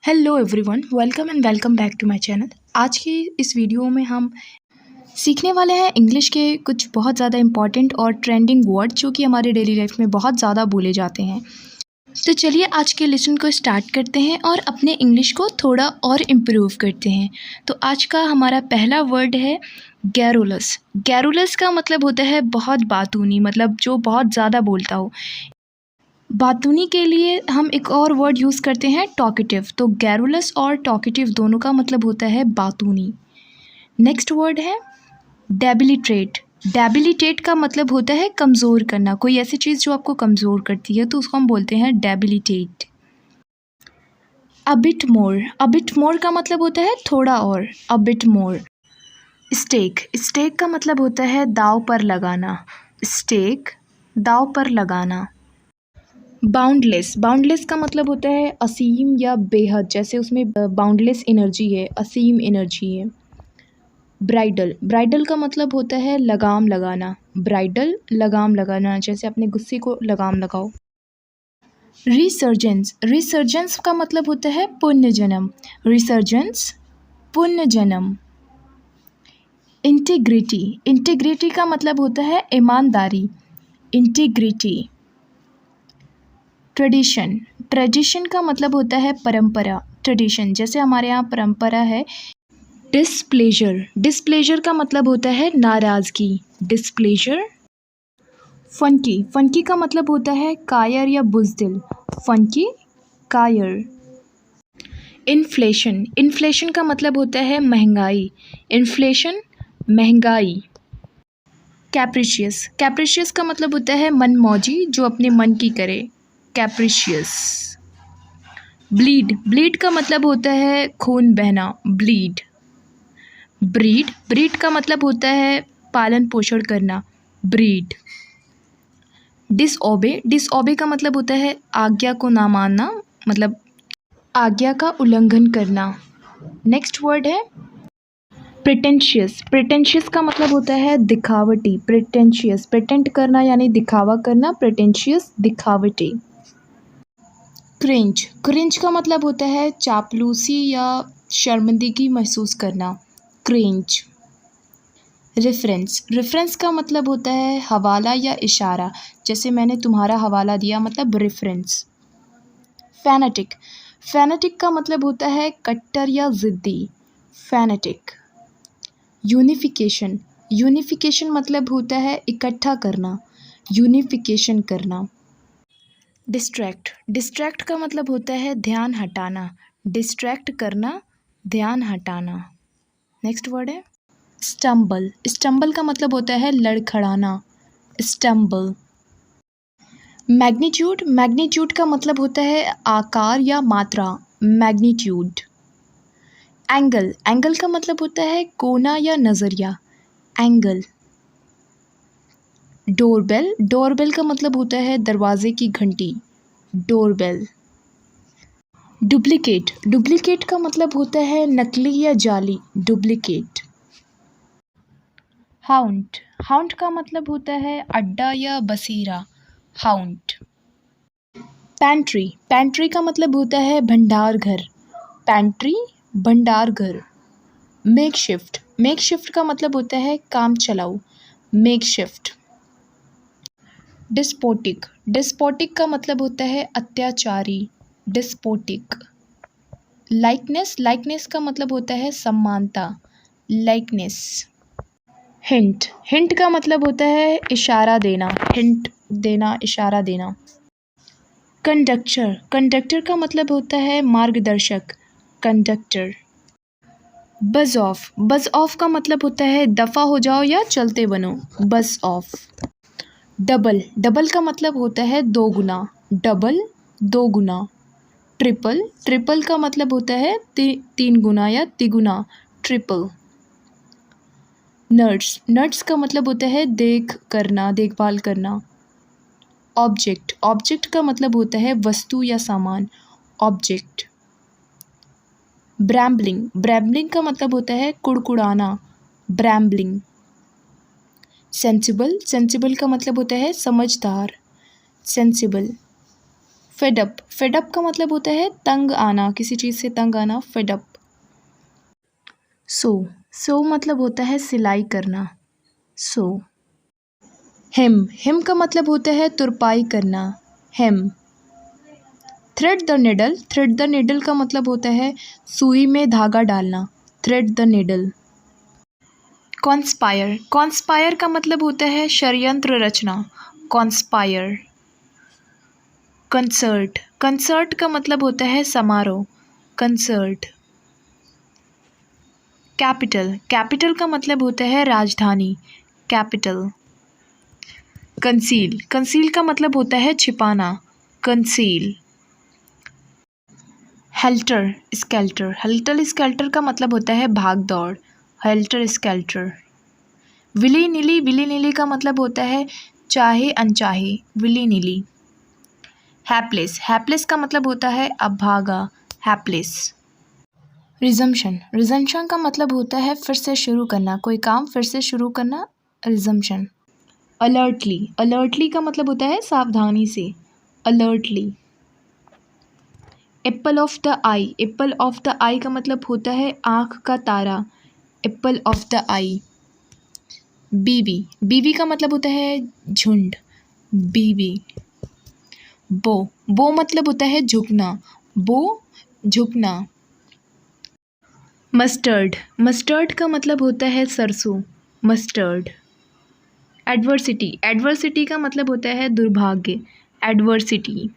Hello everyone, welcome back to my channel. आज की इस वीडियो में हम सीखने वाले हैं इंग्लिश के कुछ बहुत ज़्यादा इम्पॉर्टेंट और ट्रेंडिंग वर्ड जो कि हमारे डेली लाइफ में बहुत ज़्यादा बोले जाते हैं। तो चलिए आज के लेसन को स्टार्ट करते हैं और अपने इंग्लिश को थोड़ा और इम्प्रूव करते हैं। तो आज का हमारा पहला वर्ड है गैरुलस। गैरुलस का मतलब होता है बहुत बातूनी, मतलब जो बहुत ज़्यादा बोलता हो। बातूनी के लिए हम एक और वर्ड यूज़ करते हैं टॉकेटिव। तो गैरुलस और टॉकेटिव दोनों का मतलब होता है बातूनी। नेक्स्ट वर्ड है डेबिलिटेट। डेबिलिटेट का मतलब होता है कमज़ोर करना, कोई ऐसी चीज़ जो आपको कमज़ोर करती है तो उसको हम बोलते हैं डेबिलिटेट। अबिट मोर। अबिट मोर का मतलब होता है थोड़ा और, अबिट मोर। स्टेक। स्टेक का मतलब होता है दाव पर लगाना। स्टेक, दाव पर लगाना। बाउंडलेस। बाउंडलेस का मतलब होता है असीम या बेहद, जैसे उसमें बाउंडलेस एनर्जी है, असीम एनर्जी है। ब्राइडल। ब्राइडल का मतलब होता है लगाम लगाना। ब्राइडल, लगाम लगाना, जैसे अपने गुस्से को लगाम लगाओ। रिसर्जेंस। रिसर्जेंस का मतलब होता है पुण्य जन्म। रिसर्जेंस, पुण्य जन्म। इंटीग्रिटी। इंटीग्रिटी का मतलब होता है ईमानदारी। इंटीग्रिटी। ट्रेडिशन। ट्रेडिशन का मतलब होता है परंपरा। ट्रेडिशन, जैसे हमारे यहाँ परंपरा है। डिसप्लेजर। डिसप्लेजर का मतलब होता है नाराज़गी। डिसप्लेजर। फंकी। फंकी का मतलब होता है कायर या बुज़दिल। फंकी, कायर। इन्फ्लेशन। इन्फ्लेशन का मतलब होता है महंगाई। इन्फ्लेशन, महंगाई। कैप्रिशियस। कैप्रिशियस का मतलब होता है मनमौजी, जो अपने मन की करे। कैप्रिशियस। ब्लीड। ब्लीड का मतलब होता है खून बहना। ब्लीड। ब्रीड। ब्रीड का मतलब होता है पालन पोषण करना। ब्रीड। डिसओबे। डिसओबे का मतलब होता है आज्ञा को ना मानना, मतलब आज्ञा का उल्लंघन करना। नेक्स्ट वर्ड है प्रिटेंशियस। प्रिटेंशियस का मतलब होता है दिखावटी। प्रिटेंशियस, प्रिटेंट करना यानी दिखावा करना। प्रिटेंशियस, दिखावटी। क्रिंज। क्रिंज का मतलब होता है चापलूसी या शर्मिंदगी महसूस करना। क्रिंज। रेफरेंस। रेफरेंस का मतलब होता है हवाला या इशारा, जैसे मैंने तुम्हारा हवाला दिया, मतलब रेफरेंस। फैनेटिक। फैनेटिक का मतलब होता है कट्टर या ज़िद्दी। फैनेटिक। यूनिफिकेशन। यूनिफिकेशन मतलब होता है इकट्ठा करना। यूनिफिकेशन करना। डिस्ट्रैक्ट। डिस्ट्रैक्ट का मतलब होता है ध्यान हटाना। डिस्ट्रैक्ट करना, ध्यान हटाना। नेक्स्ट वर्ड है स्टम्बल। स्टम्बल का मतलब होता है लड़खड़ाना। स्टम्बल। मैग्नीट्यूड। मैग्नीट्यूड का मतलब होता है आकार या मात्रा। मैग्नीट्यूड। एंगल। एंगल का मतलब होता है कोना या नज़रिया। एंगल। डोरबेल। डोरबेल का मतलब होता है दरवाजे की घंटी। डोरबेल। डुप्लीकेट। डुप्लीकेट का मतलब होता है नकली या जाली। डुप्लीकेट। हाउंट। हाउंट का मतलब होता है अड्डा या बसेरा। हाउंट। पैंट्री। पैंट्री का मतलब होता है भंडार घर। पैंट्री, भंडार घर। मेकशिफ्ट। मेकशिफ्ट का मतलब होता है काम चलाऊ। मेकशिफ्ट। डिस्पोटिक। डिस्पोटिक का मतलब होता है अत्याचारी। डिस्पोटिक। लाइकनेस। लाइकनेस का मतलब होता है समानता। लाइकनेस। हिंट। हिंट का मतलब होता है इशारा देना। हिंट देना, इशारा देना। कंडक्टर। कंडक्टर का मतलब होता है मार्गदर्शक। कंडक्टर। बज ऑफ। बज ऑफ का मतलब होता है दफ़ा हो जाओ या चलते बनो। बज ऑफ। डबल। डबल का मतलब होता है दो गुना। डबल, दो गुना। ट्रिपल। ट्रिपल का मतलब होता है तीन गुना या तिगुना। ट्रिपल। नर्स। नर्स का मतलब होता है देख करना, देखभाल करना। ऑब्जेक्ट। ऑब्जेक्ट का मतलब होता है वस्तु या सामान। ऑब्जेक्ट। ब्रैम्बलिंग। ब्रैम्बलिंग का मतलब होता है कुड़कुड़ाना। ब्रैम्बलिंग। सेंसिबल। सेंसिबल का मतलब होता है समझदार। Sensible. Fed up, fed up का मतलब होता है तंग आना, किसी चीज़ से तंग आना, फेड अप। सो, सो मतलब होता है सिलाई करना, सो। हेम, हेम का मतलब होता है तुरपाई करना, hem. Thread the needle, thread the needle का मतलब होता है सुई में धागा डालना, thread the needle. Conspire, conspire का मतलब होता है षड्यंत्र रचना, कॉन्स्पायर। कंसर्ट, कंसर्ट का मतलब होता है समारोह, कंसर्ट। कैपिटल, कैपिटल का मतलब होता है राजधानी, कैपिटल। कंसील, कंसील का मतलब होता है छिपाना, conceal. Helter skeletal, helter skeletal का मतलब होता है भाग दौड़, हेल्टर स्केल्टर। विली नीली, विली नीली का मतलब होता है चाहे अनचाहे, विली नीली। हैप्लेस, हैप्लेस का मतलब होता है अभागा, हैप्लेस। रिजम्पशन, रिजम्पशन का मतलब होता है फिर से शुरू करना, कोई काम फिर से शुरू करना, रिजम्पशन। अलर्टली, अलर्टली का मतलब होता है सावधानी से, alertly. Apple of the eye, apple of the eye का मतलब होता है आँख का तारा, एप्पल ऑफ द आई। बीवी, बीवी का मतलब होता है झुंड, बीवी। बो, बो मतलब होता है झुकना, बो, झुकना। मस्टर्ड, मस्टर्ड का मतलब होता है सरसों, मस्टर्ड। एडवर्सिटी, एडवर्सिटी का मतलब होता है दुर्भाग्य, एडवर्सिटी।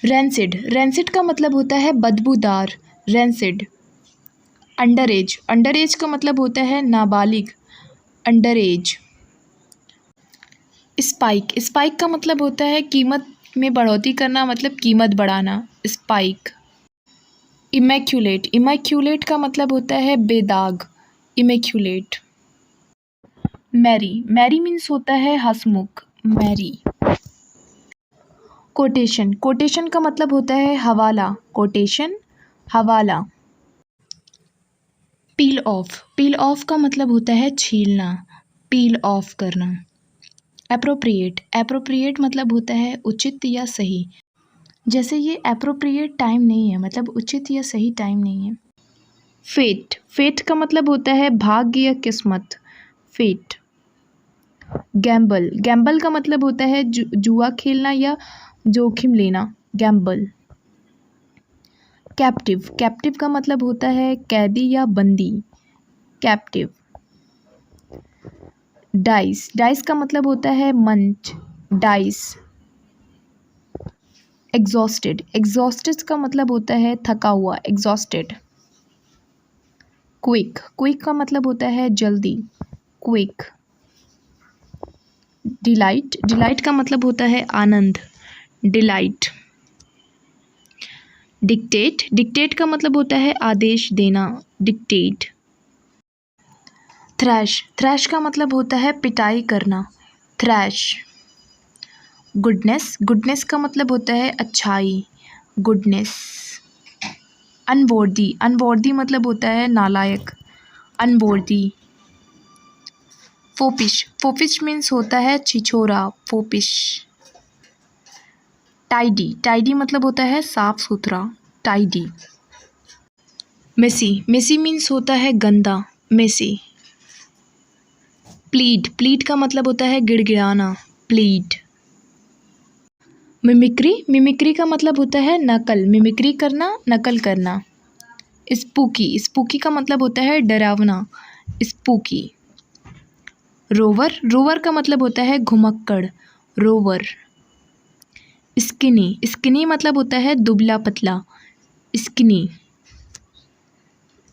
रैंसिड, रैंसिड का मतलब होता है बदबूदार, rancid. Under as, under as का मतलब होता है नाबालिग, अंडर एज। स्पाइक, स्पाइक का मतलब होता है कीमत में बढ़ोतरी करना, मतलब कीमत बढ़ाना, स्पाइक। इमैक्यूलेट, इमैक्यूलेट का मतलब होता है बेदाग, इमैक्यूलेट। मैरी, मैरी मीन्स होता है हंसमुख, मैरी। कोटेशन, कोटेशन का मतलब होता है हवाला, कोटेशन, हवाला। पील ऑफ, पील ऑफ का मतलब होता है छीलना, पील ऑफ करना। एप्रोप्रिएट, एप्रोप्रिएट मतलब होता है उचित या सही, जैसे ये एप्रोप्रिएट टाइम नहीं है, मतलब उचित या सही टाइम नहीं है। फेट, फेट का मतलब होता है भाग्य या किस्मत, फेट। गैम्बल, गैम्बल का मतलब होता है जुआ खेलना या जोखिम लेना, गैम्बल। कैप्टिव, कैप्टिव का मतलब होता है कैदी या बंदी, कैप्टिव। डाइस, डाइस का मतलब होता है मंच, डाइस। एग्जॉस्टेड, एग्जॉस्टेड का मतलब होता है थका हुआ, एग्जॉस्टेड। क्विक, क्विक का मतलब होता है जल्दी, क्विक। डिलाइट, डिलाइट का मतलब होता है आनंद, डिलाइट। डिक्टेट, डिक्टेट का मतलब होता है आदेश देना, डिक्टेट। थ्रैश, थ्रैश का मतलब होता है पिटाई करना, थ्रैश। गुडनेस, गुडनेस का मतलब होता है अच्छाई, गुडनेस। अनवर्दी, अनवर्दी मतलब होता है नालायक, अनवर्दी। फोपिश, फोपिश मीन्स होता है छिछोरा, फोपिश। टाइडी, टाइडी मतलब होता है साफ सुथरा, टाइडी। मेसी, मेसी मीन्स होता है गंदा, मेसी। प्लीड, प्लीड का मतलब होता है गिड़गिड़ाना, प्लीड। मिमिक्री, मिमिक्री का मतलब होता है नकल, मिमिक्री करना, नकल करना। स्पूकी, स्पूकी का मतलब होता है डरावना, स्पूकी। रोवर, रोवर का मतलब होता है घुमक्कड़, रोवर। स्किनी, स्किनी मतलब होता है दुबला पतला, स्किनी।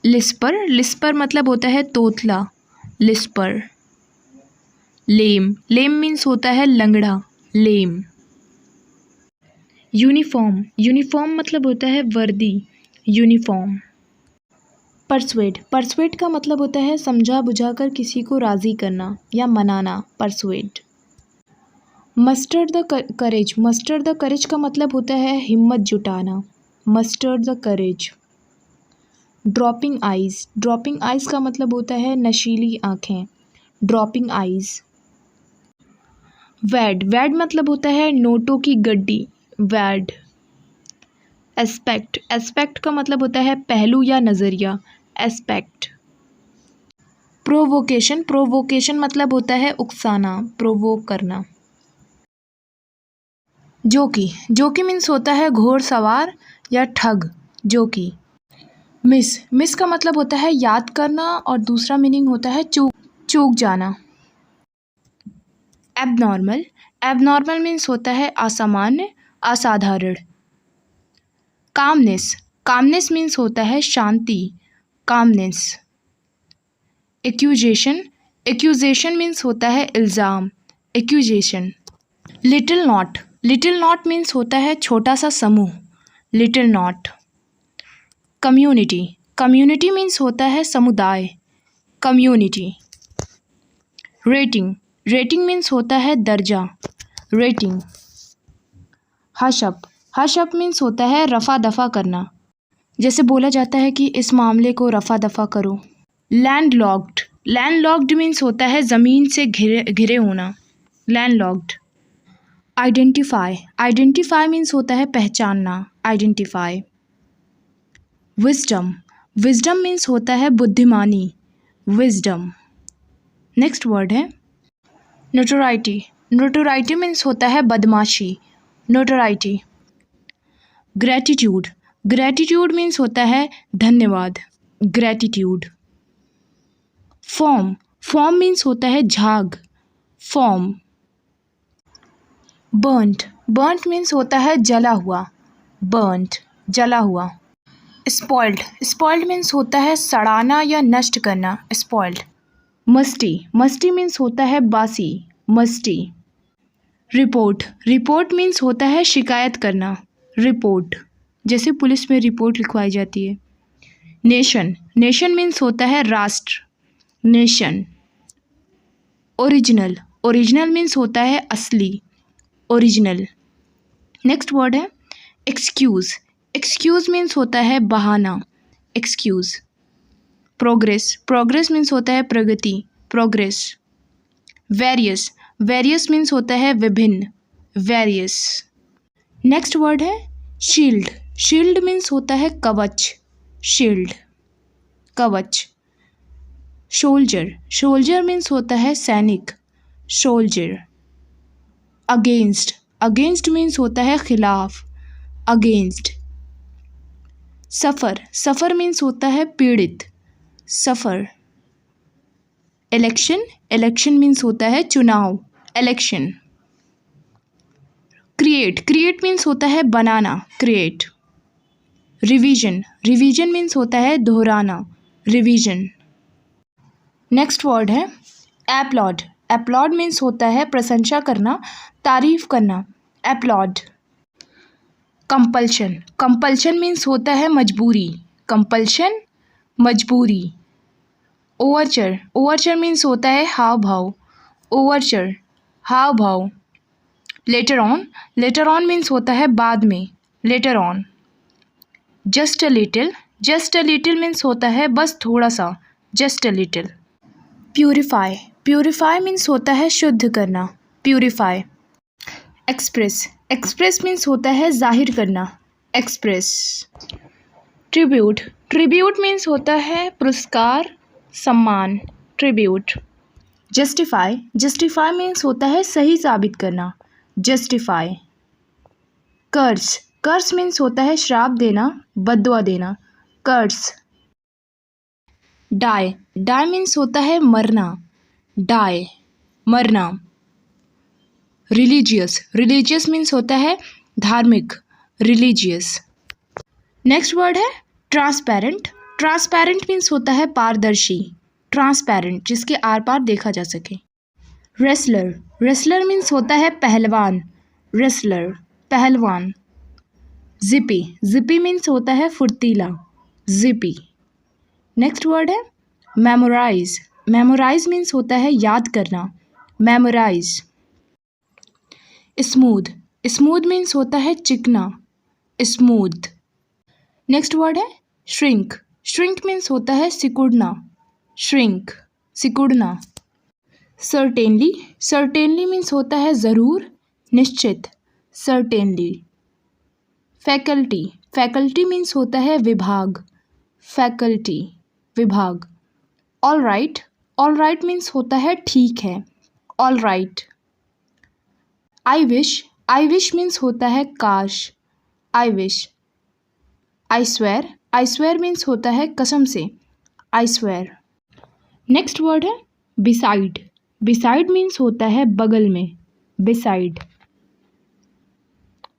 लिस्पर, लिस्पर मतलब होता है तोतला, लिस्पर। लेम, लेम मीन्स होता है लंगड़ा, लेम। यूनिफॉर्म, यूनिफॉर्म मतलब होता है वर्दी, यूनिफॉर्म। परसुएड, परसुएड का मतलब होता है समझा बुझाकर किसी को राज़ी करना या मनाना, persuade. Muster the courage, muster the courage का मतलब होता है हिम्मत जुटाना, muster the courage. Dropping eyes, dropping eyes का मतलब होता है नशीली आँखें, ड्रॉपिंग आइज़। वैड, वैड मतलब होता है नोटों की गड्डी, बैड। एस्पेक्ट, एस्पेक्ट का मतलब होता है पहलू या नज़रिया, एस्पेक्ट। प्रोवोकेशन, प्रोवोकेशन मतलब होता है उकसाना, प्रोवोक करना। जोकी, जोकी मीन्स होता है घोड़सवार या ठग, जोकी। मिस, मिस का मतलब होता है याद करना और दूसरा मीनिंग होता है चूक जाना। एबनॉर्मल, एबनॉर्मल मीन्स होता है असामान्य, असाधारण। कामनेस, कामनेस मीन्स होता है शांति, कामनेस। एक्यूजेशन, एक्यूजेशन मीन्स होता है इल्ज़ाम, accusation. Little not, little not means होता है छोटा सा समूह, little not. Community, community means होता है समुदाय, कम्युनिटी। रेटिंग, रेटिंग मीन्स होता है दर्जा, रेटिंग। हशअप, हशअप मीन्स होता है रफ़ा दफ़ा करना, जैसे बोला जाता है कि इस मामले को रफ़ा दफ़ा करो। लैंडलॉक्ड, लैंडलॉक्ड मीन्स होता है ज़मीन से घिरे होना, लैंडलॉक्ड। आइडेंटिफाई, आइडेंटिफाई मीन्स होता है पहचानना, आइडेंटिफाई। विजडम, विजडम मीन्स होता है बुद्धिमानी, विजडम। नेक्स्ट वर्ड है नोटोराइटी, नोटोराइटी मीन्स होता है बदमाशी, नोटोराइटी। ग्रैटिट्यूड, ग्रैटिट्यूड मीन्स होता है धन्यवाद, ग्रैटिट्यूड। फॉर्म, फॉर्म मीन्स होता है झाग, फॉर्म। बर्न्ट, बर्न्ट मीन्स होता है जला हुआ, बर्न्ट, जला हुआ। स्पॉइल्ड, स्पॉइल्ड मीन्स होता है सड़ाना या नष्ट करना, स्पॉइल्ड। मस्टी, मस्टी मीन्स होता है बासी, मस्टी। रिपोर्ट, रिपोर्ट मीन्स होता है शिकायत करना, रिपोर्ट, जैसे पुलिस में रिपोर्ट लिखवाई जाती है। नेशन, नेशन मीन्स होता है राष्ट्र, नेशन। ओरिजिनल, ओरिजिनल मीन्स होता है असली, ओरिजिनल। नेक्स्ट वर्ड है एक्सक्यूज़, एक्सक्यूज़ मीन्स होता है बहाना, एक्सक्यूज़। प्रोग्रेस, प्रोग्रेस मीन्स होता है प्रगति, प्रोग्रेस। वेरियस, वेरियस मीन्स होता है विभिन्न, वेरियस। नेक्स्ट वर्ड है शील्ड, शील्ड मीन्स होता है कवच, शील्ड, कवच। शोल्जर, शोल्जर मीन्स होता है सैनिक, शोल्जर। अगेंस्ट, अगेंस्ट मीन्स होता है खिलाफ, अगेंस्ट। सफ़र, सफ़र मीन्स होता है पीड़ित, सफ़र। इलेक्शन, इलेक्शन मीन्स होता है चुनाव, इलेक्शन। क्रिएट, क्रिएट मीन्स होता है बनाना, क्रिएट। रिवीजन, रिवीजन मीन्स होता है दोहराना, रिवीजन। नेक्स्ट वर्ड है एप्लॉड, एप्लॉड मीन्स होता है प्रशंसा करना, तारीफ करना, एप्लॉड। कंपल्शन, कंपल्शन मीन्स होता है मजबूरी, कंपल्शन, मजबूरी। ओवरचर, ओवरचर मीन्स होता है हाव भाव, ओवरचर, हाव भाव। Later on, later on means होता है बाद में, later on. Just a little, just a little means होता है बस थोड़ा सा, just a little. Purify, purify means होता है शुद्ध करना, प्यूरिफाई। एक्सप्रेस, एक्सप्रेस मीन्स होता है जाहिर करना, एक्सप्रेस। ट्रिब्यूट, ट्रिब्यूट मीन्स होता है पुरस्कार, सम्मान, ट्रिब्यूट। जस्टिफाई, जस्टिफाई मीन्स होता है सही साबित करना, जस्टिफाई। कर्स, कर्स मीन्स होता है श्राप देना, बद्दुआ देना, कर्स। डाई, डाई मीन्स होता है मरना, डाई, मरना। रिलीजियस, रिलीजियस मीन्स होता है धार्मिक, रिलीजियस। नेक्स्ट वर्ड है ट्रांसपेरेंट, ट्रांसपेरेंट मीन्स होता है पारदर्शी, ट्रांसपेरेंट, जिसके आर पार देखा जा सके। रेसलर, रेसलर मीन्स होता है पहलवान, रेसलर, पहलवान। जिपी, जिपी मीन्स होता है फुर्तीला, जिपी। नेक्स्ट वर्ड है मेमोराइज, मेमोराइज मीन्स होता है याद करना, मेमोराइज। स्मूथ, स्मूथ मीन्स होता है चिकना, स्मूथ। नेक्स्ट वर्ड है श्रिंक, श्रिंक मीन्स होता है सिकुड़ना, श्रिंक, सिकुड़ना। सर्टेनली, सर्टेनली मीन्स होता है ज़रूर, निश्चित, सर्टेनली। फैकल्टी, फैकल्टी मीन्स होता है विभाग, फैकल्टी विभाग। All right, all right means होता है ठीक है, all right. I wish means होता है काश, I wish. I swear means होता है कसम से, आई स्वेयर। नेक्स्ट वर्ड है बिसाइड, बिसाइड मीन्स होता है बगल में, बिसाइड।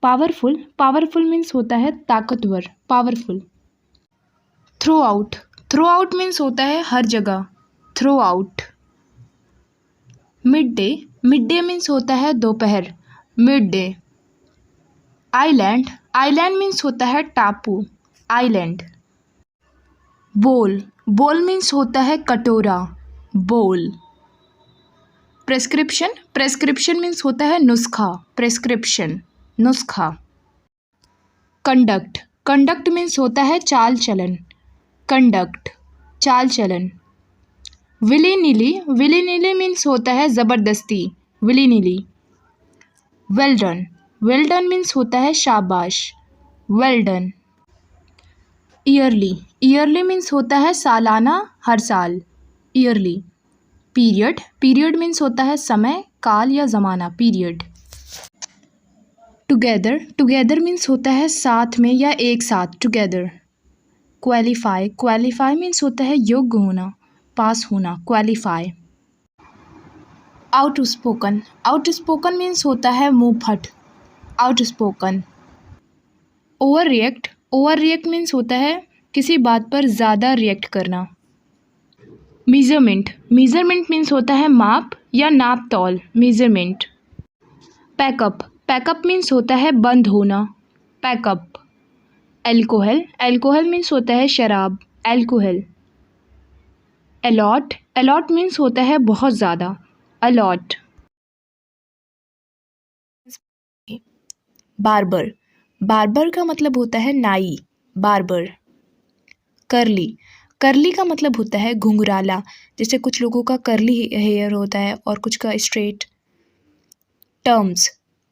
पावरफुल, पावरफुल मीन्स होता है ताकतवर, पावरफुल। थ्रो आउट मीन्स होता है हर जगह, throw out. Mid day means होता है दोपहर, मिड डे। आइलैंड मीन्स होता है टापू, आइलैंड। बोल मीन्स होता है कटोरा, बोल। प्रेस्क्रिप्शन मीन्स होता है नुस्खा, प्रेस्क्रिप्शन, नुस्खा। कंडक्ट मीन्स होता है चाल चलन, कंडक्ट, चाल चलन। विली नीली मीन्स होता है ज़बरदस्ती, विली नीली। वेल डन मीन्स होता है शाबाश, वेल डन। ईयरली मीन्स होता है सालाना, हर साल, ईयरली। पीरियड मीन्स होता है समय, काल या ज़माना, पीरियड। टुगेदर मीन्स होता है साथ में या एक साथ, टुगेदर। क्वालीफाई मीन्स होता है योग्य होना, पास होना, क्वालीफाई। आउटस्पोकन मीन्स होता है मुँह फट, आउटस्पोकन। ओवर रिएक्ट मीन्स होता है किसी बात पर ज़्यादा रिएक्ट करना। मेजरमेंट मीन्स होता है माप या नाप तौल, मेजरमेंट। पैकअप मीन्स होता है बंद होना, पैकअप। एल्कोहल मीन्स होता है शराब, एल्कोहल। अलॉट मीन्स होता है बहुत ज़्यादा, अलॉट। बार्बर का मतलब होता है नाई, बार्बर। करली का मतलब होता है घुंघराला, जैसे कुछ लोगों का करली हेयर होता है और कुछ का स्ट्रेट।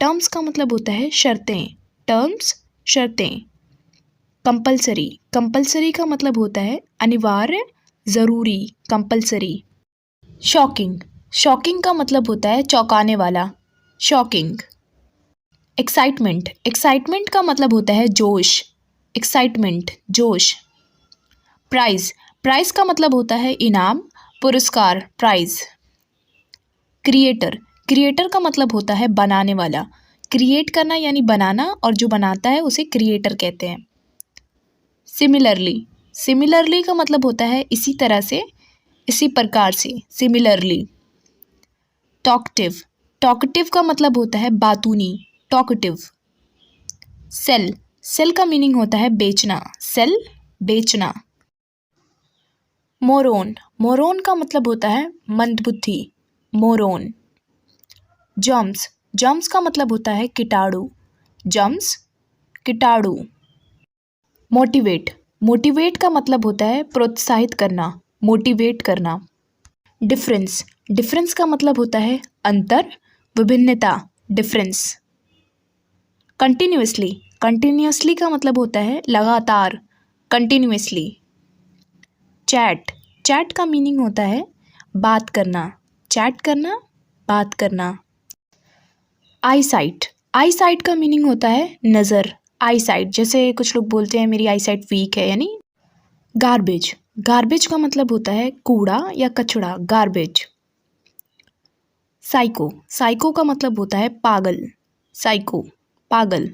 टर्म्स का मतलब होता है शर्तें, टर्म्स, शर्तें। कंपल्सरी का मतलब होता है अनिवार्य, ज़रूरी, कंपल्सरी। शॉकिंग का मतलब होता है चौंकाने वाला, शॉकिंग। एक्साइटमेंट का मतलब होता है जोश, एक्साइटमेंट, जोश। प्राइज़ का मतलब होता है इनाम, पुरस्कार, प्राइज़। क्रिएटर का मतलब होता है बनाने वाला, क्रिएट करना यानी बनाना, और जो बनाता है उसे क्रिएटर कहते हैं। सिमिलरली का मतलब होता है इसी तरह से, इसी प्रकार से, सिमिलरली। टॉकटिव का मतलब होता है बातूनी, टॉकटिव। सेल का मीनिंग होता है बेचना, सेल, बेचना। मोरोन का मतलब होता है मंदबुद्धि, मोरोन। जर्म्स का मतलब होता है कीटाणु, जर्म्स, कीटाणु। मोटिवेट का मतलब होता है प्रोत्साहित करना, मोटिवेट करना। डिफरेंस का मतलब होता है अंतर, विभिन्नता, डिफरेंस। कंटिन्यूअसली का मतलब होता है लगातार, कंटिन्यूअसली। चैट का मीनिंग होता है बात करना, चैट करना, बात करना। आईसाइट का मीनिंग होता है नज़र, आईसाइट, जैसे कुछ लोग बोलते हैं मेरी आईसाइट वीक है, यानी। गार्बेज का मतलब होता है कूड़ा या कचरा, गार्बेज। साइको का मतलब होता है पागल, साइको, पागल।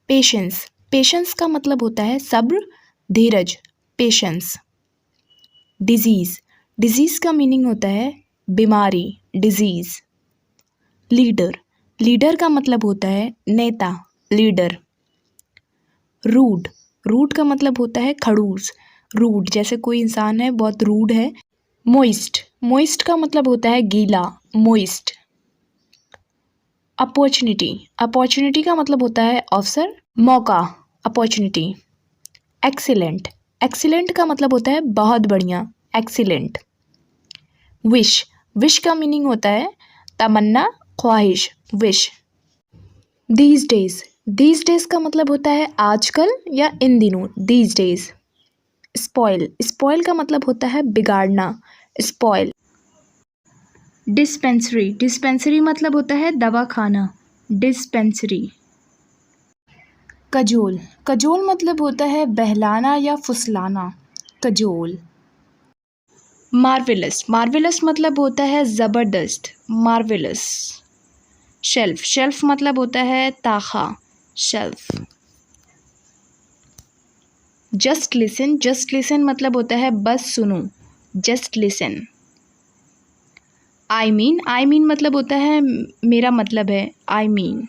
पेशेंस का मतलब होता है सब्र, धीरज, पेशेंस। डिजीज़ का मीनिंग होता है बीमारी, डिजीज़। लीडर का मतलब होता है नेता, लीडर। रूड का मतलब होता है खड़ूस, रूड, जैसे कोई इंसान है बहुत रूड है। मोइस्ट का मतलब होता है गीला, मोइस्ट। अपॉर्चुनिटी का मतलब होता है अवसर, मौका, अपॉर्चुनिटी। एक्सीलेंट का मतलब होता है बहुत बढ़िया, एक्सीलेंट। विश का मीनिंग होता है तमन्ना, ख्वाहिश, विश। दीज डेज का मतलब होता है आजकल या इन दिनों, दीज डेज। स्पॉइल, स्पॉइल का मतलब होता है बिगाड़ना, स्पॉइल। डिस्पेंसरी, डिस्पेंसरी मतलब होता है दवा खाना, डिस्पेंसरी। कजोल, कजोल मतलब होता है बहलाना या फुसलाना, कजोल। मार्वेलस, मार्वेलस मतलब होता है ज़बरदस्त, मार्वेलस। शेल्फ, शेल्फ मतलब होता है ताखा, shelf. Just listen, just listen मतलब होता है बस सुनो, जस्ट लिसन। आई मीन मतलब होता है मेरा मतलब है, आई मीन।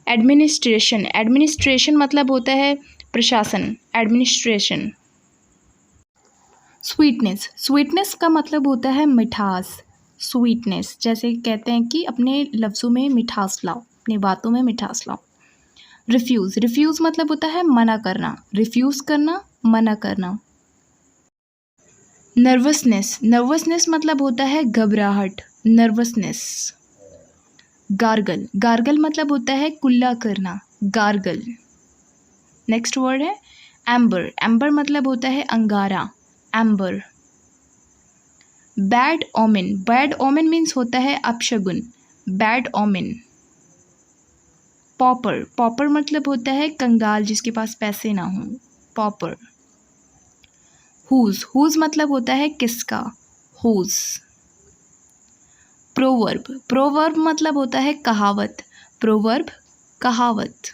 एडमिनिस्ट्रेशन, एडमिनिस्ट्रेशन मतलब होता है प्रशासन, एडमिनिस्ट्रेशन। स्वीटनेस, स्वीटनेस का मतलब होता है मिठास, स्वीटनेस। जैसे कहते हैं कि अपने लफ्ज़ों में मिठास लाओ, अपनी बातों में मिठास लाओ। रिफ्यूज़, रिफ्यूज़ मतलब होता है मना करना, रिफ्यूज़ करना, मना करना। नर्वसनेस, नर्वसनेस मतलब होता है घबराहट, नर्वसनेस। गार्गल, गार्गल मतलब होता है कुल्ला करना, गार्गल। नेक्स्ट वर्ड है एम्बर, एम्बर मतलब होता है अंगारा, amber. Bad omen, bad omen means होता है अपशगुन, बैड ओमेन। पॉपर, पॉपर मतलब होता है कंगाल जिसके पास पैसे ना हों, पॉपर। हुज, हुज मतलब होता है किसका, हुज। प्रोवर्ब, प्रोवर्ब मतलब होता है कहावत, प्रोवर्ब, कहावत।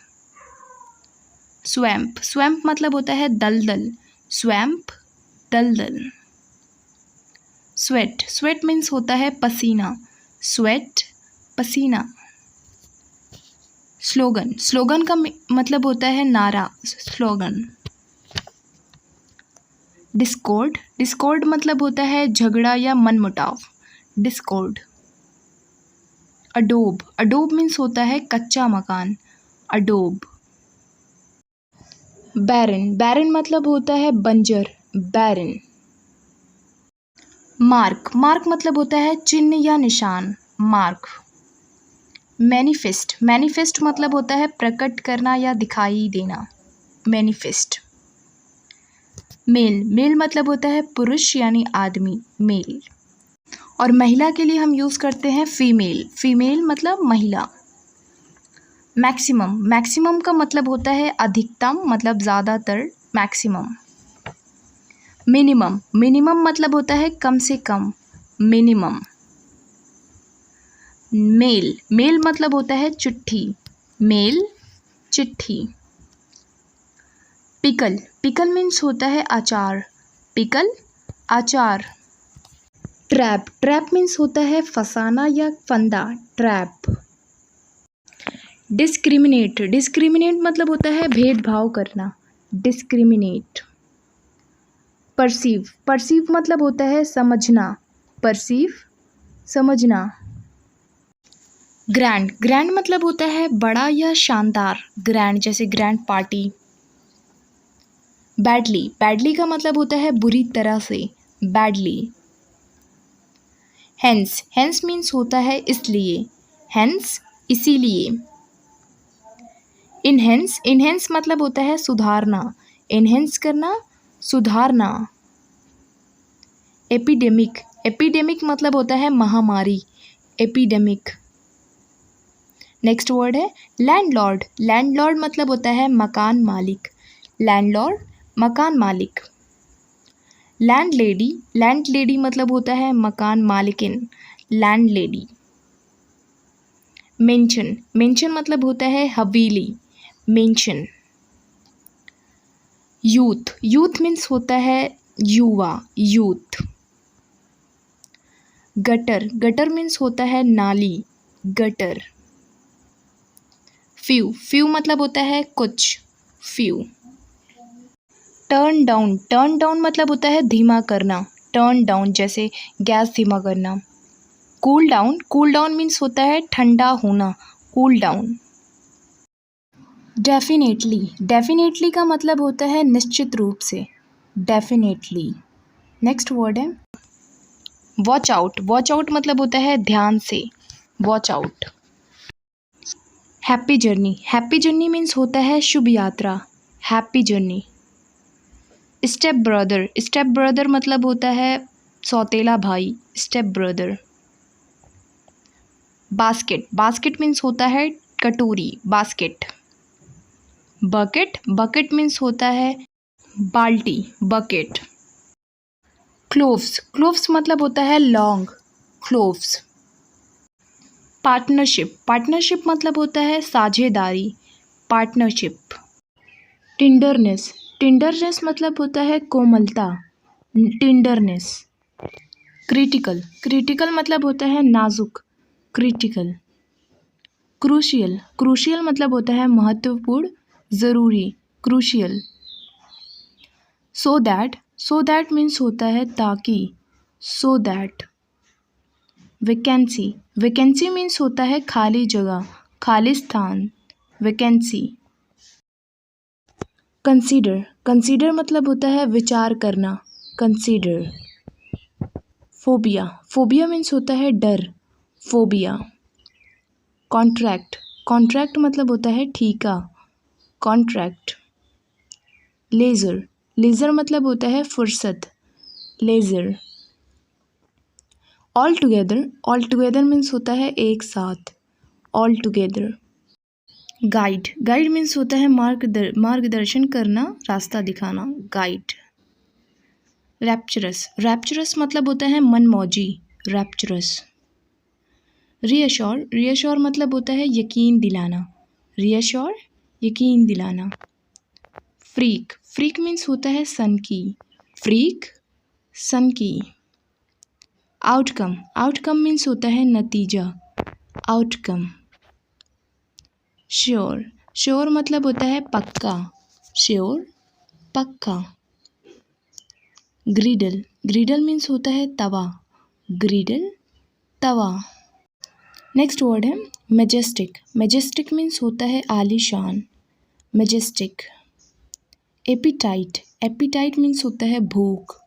स्वैम्प, स्वैम्प मतलब होता है दलदल, स्वैम्प, दलदल। स्वेट, स्वेट मीन्स होता है पसीना, स्वेट, पसीना। स्लोगन, स्लोगन का मतलब होता है नारा, स्लोगन। डिस्कॉर्ड, डिस्कॉर्ड मतलब होता है झगड़ा या मनमुटाव, डिस्कॉर्ड। अडोब, अडोब मीन्स होता है कच्चा मकान, अडोब। बैरन, बैरन मतलब होता है बंजर, बैरन। मार्क, मार्क मतलब होता है चिन्ह या निशान, मार्क। मैनिफेस्ट, मैनिफेस्ट मतलब होता है प्रकट करना या दिखाई देना, मैनिफेस्ट। मेल, मेल मतलब होता है पुरुष यानी आदमी, मेल। और महिला के लिए हम यूज़ करते हैं फीमेल, फीमेल मतलब महिला। मैक्सिमम, मैक्सिमम का मतलब होता है अधिकतम मतलब ज़्यादातर, मैक्सिमम। मिनिमम, मिनिमम मतलब होता है कम से कम, मिनिमम। मेल, मेल मतलब होता है चिट्ठी, मेल, चिट्ठी। पिकल, पिकल मीन्स होता है अचार, पिकल, अचार। ट्रैप, ट्रैप मीन्स होता है फंसाना या फंदा, ट्रैप। डिस्क्रिमिनेट, डिस्क्रिमिनेट मतलब होता है भेदभाव करना, डिस्क्रिमिनेट। परसीव, परसीव मतलब होता है समझना, परसीव, समझना। ग्रैंड, ग्रैंड मतलब होता है बड़ा या शानदार, ग्रैंड जैसे ग्रैंड पार्टी। बैडली, बैडली का मतलब होता है बुरी तरह से, बैडली। हेंस, हेंस मीन्स होता है इसलिए, हेंस, इसीलिए। इनहेंस, इनहेंस मतलब होता है सुधारना, इनहेंस करना, सुधारना। एपिडेमिक, एपिडेमिक मतलब होता है महामारी, एपिडेमिक। नेक्स्ट वर्ड है लैंडलॉर्ड, लैंडलॉर्ड मतलब होता है मकान मालिक, लैंडलॉर्ड, मकान मालिक। लैंडलेडी, लैंडलेडी मतलब होता है मकान मालिकिन, लैंडलेडी। मेंशन, मेंशन मतलब होता है हवेली, मेंशन। यूथ, यूथ मीन्स होता है युवा, यूथ। गटर, गटर मीन्स होता है नाली, गटर। फ्यू, फ्यू मतलब होता है कुछ, few. Turn down, turn down मतलब होता है धीमा करना, टर्न डाउन जैसे गैस धीमा करना। Cool down, cool down means होता है ठंडा होना, कूल डाउन। डेफिनेटली, डेफिनेटली का मतलब होता है निश्चित रूप से, डेफिनेटली। नेक्स्ट वर्ड है वॉच आउट, वॉच आउट मतलब होता है ध्यान से, watch out. Happy journey, happy journey means होता है शुभ यात्रा, happy journey. Step brother, step brother मतलब होता है सौतेला भाई, step brother. Basket, basket means होता है कटोरी, बास्केट। बकेट, बकेट मीन्स होता है बाल्टी, बकेट। क्लोव्स, क्लोव्स मतलब होता है लौंग, क्लोव्स। पार्टनरशिप, पार्टनरशिप मतलब होता है साझेदारी, पार्टनरशिप। टेंडरनेस, टेंडरनेस मतलब होता है कोमलता, टेंडरनेस। क्रिटिकल, क्रिटिकल मतलब होता है नाजुक, क्रिटिकल। क्रूशियल, क्रूशियल मतलब होता है महत्वपूर्ण, ज़रूरी, क्रूशियल। सो दैट मीन्स होता है ताकि, so that. Vacancy, vacancy means होता है खाली जगह, खाली स्थान, वैकेंसी। कंसीडर, कंसीडर मतलब होता है विचार करना, कंसीडर। फोबिया, फोबिया मीन्स होता है डर, फोबिया। कॉन्ट्रैक्ट, कॉन्ट्रैक्ट मतलब होता है ठेका, कॉन्ट्रैक्ट। लेज़र, लेज़र मतलब होता है फुर्सत, laser. All together, all together means होता है एक साथ, all together. Guide, guide means होता है मार्गदर्शन करना, रास्ता दिखाना, गाइड। रैप्चरस, रैप्चरस मतलब होता है मनमौजी, रैप्चरस। रीअश्योर, रीअश्योर मतलब होता है यकीन दिलाना, रीअश्योर, यकीन दिलाना। फ्रीक, फ्रीक मीन्स होता है सनकी, फ्रीक, सनकी। आउटकम, आउटकम मीन्स होता है नतीजा, आउटकम। श्योर, श्योर मतलब होता है पक्का, श्योर, पक्का। ग्रिडल, ग्रिडल मीन्स होता है तवा, ग्रिडल, तवा। नेक्स्ट वर्ड है मैजेस्टिक, मैजेस्टिक मीन्स होता है आलीशान, मैजेस्टिक। एपिटाइट, एपिटाइट मीन्स होता है भूख,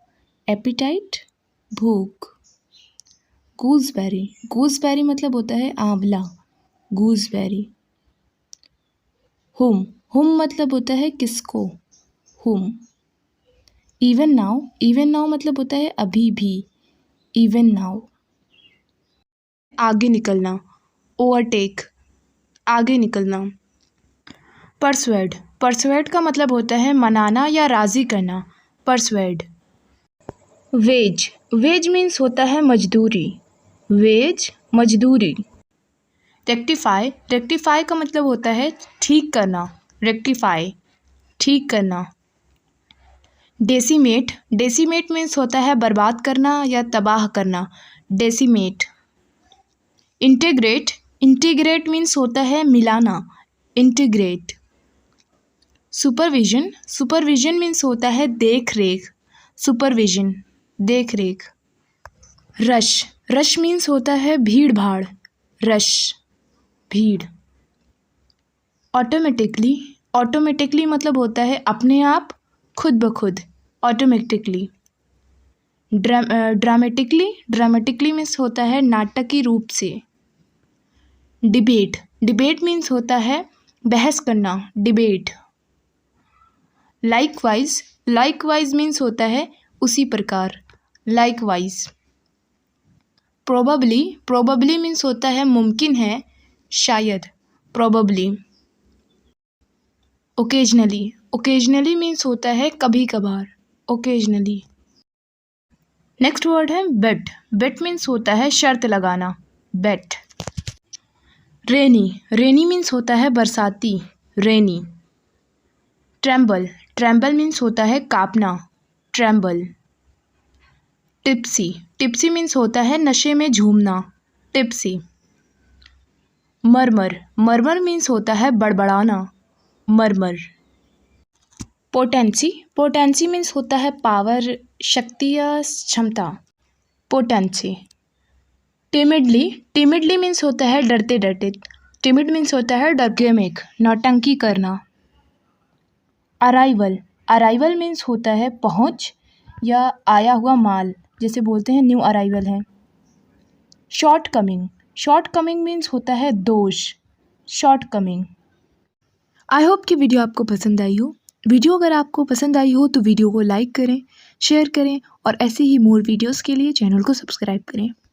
एपिटाइट, भूख। गूसबेरी, गूसबेरी मतलब होता है आंवला, गूसबेरी। हुम, हुम मतलब होता है किसको, हुम। इवन नाउ, इवन नाउ मतलब होता है अभी भी, इवन नाउ। आगे निकलना, ओवरटेक, आगे निकलना। परसुएड, परसुएड का मतलब होता है मनाना या राज़ी करना, परसुएड। वेज, वेज मीन्स होता है मजदूरी, वेज, मजदूरी। रेक्टिफाई, रेक्टिफाई का मतलब होता है ठीक करना, रेक्टिफाई, ठीक करना। डेसीमेट, डेसीमेट मीन्स होता है बर्बाद करना या तबाह करना, डेसीमेट। इंटीग्रेट, इंटीग्रेट मीन्स होता है मिलाना, इंटीग्रेट। सुपरविजन, सुपरविजन मीन्स होता है देख रेख, सुपरविजन, देख रेख। रश, रश मीन्स होता है भीड़ भाड़, रश, भीड़। ऑटोमेटिकली, ऑटोमेटिकली मतलब होता है अपने आप, खुद ब खुद, ऑटोमेटिकली। ड्रामेटिकली, ड्रामेटिकली मीन्स होता है नाटकीय रूप से। डिबेट, डिबेट मीन्स होता है बहस करना, डिबेट। लाइकवाइज, लाइकवाइज मीन्स होता है उसी प्रकार, लाइकवाइज। प्रोबेबली, प्रोबेबली मीन्स होता है मुमकिन है, शायद, प्रोबेबली। ओकेजनली, ओकेजनली मीन्स होता है कभी कभार, ओकेजनली। नेक्स्ट वर्ड है बेट, बेट मीन्स होता है शर्त लगाना, बेट। रेनी, रेनी मीन्स होता है बरसाती, रेनी। ट्रेम्बल, ट्रेम्बल मीन्स होता है कांपना, ट्रेम्बल। टिप्सी, टिप्सी मीन्स होता है नशे में झूमना, टिप्सी। मरमर, मरमर मीन्स होता है बड़बड़ाना, मरमर। पोटेंसी, पोटेंसी मीन्स होता है पावर, शक्ति या क्षमता, पोटेंसी। टिमिडली, टिमिडली मीन्स होता है डरते डरते, टिमिड मीन्स होता है डरकेमिक, नौटंकी करना। अराइवल, अराइवल मीन्स होता है पहुंच या आया हुआ माल, जैसे बोलते हैं न्यू अराइवल है। Short coming, short coming means होता है दोष, शॉर्टकमिंग। आई होप कि वीडियो आपको पसंद आई हो। वीडियो अगर आपको पसंद आई हो तो वीडियो को लाइक करें, शेयर करें और ऐसे ही मोर वीडियोस के लिए चैनल को सब्सक्राइब करें।